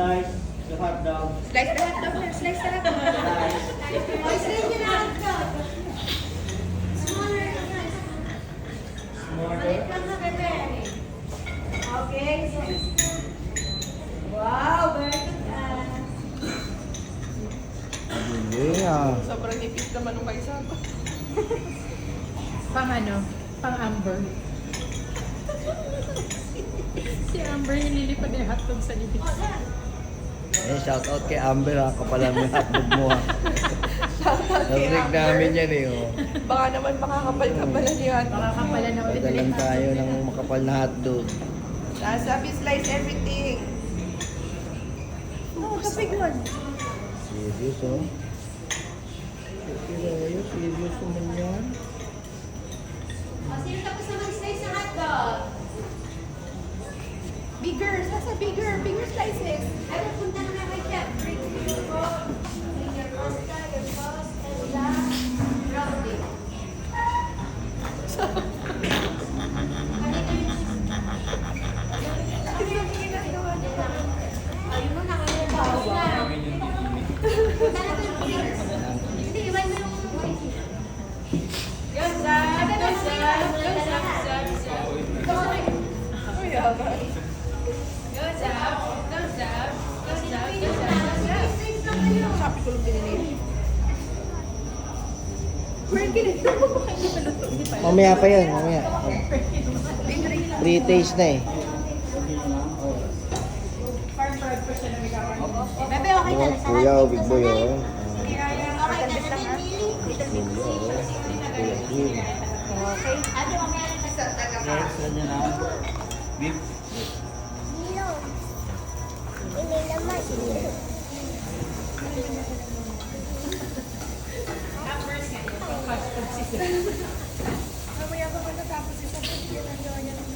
Slice the hot dog. Slice the hot dog na. Slice the hot dog. Slice. Slice the hot dog. Smaller. Smaller. Okay. Wow, very good. Yeah. Sobrang nipis naman ng kaisa. Pang ano? Pang Amber. Si Amber nililipad yung hotdog sa libis. Eh, shout out kay Amber ha. Kapalan mo yung hotdog mo ha. Shoutout kay Nabrik Amber. namin yan eh. Oh. Baka naman makakapal-kapalan yan. Makakampalan na ulit Padalan ulit. tayo ng makapal na hotdog. Sabi slice everything. Oh, kapig one. Serious oh. Serious, serious naman yan. Sino tapos na mag-slice ng hot dog? Bigger, sasa bigger slices. Ay, pupunta na nga kay Chef. Bring your pasta, and the rounding. Ayun mo, nakakabawang na. Punta na tayo, please. Hindi, iwan mo yung... Yes, Zab. Yes, Zab. Yes, Zab. Sorry. Oh, yaman. Go, Zab. Go, Zab. Go, Zab. Go, Zab. Slice lang kayo. Sabi ko lang pinili. Mercury, mo ba kayo naluto? Hindi pa. Mamaya pa yan, mamaya. Pre-taste na eh. Bebe, okay ka na sa Kuya, oh, big boy oh. Okay ka na din, Lily. Okay. Ate, mamaya lang kasi. Next, ano na? Beef. Mamaya pa matapos isang pagkira ng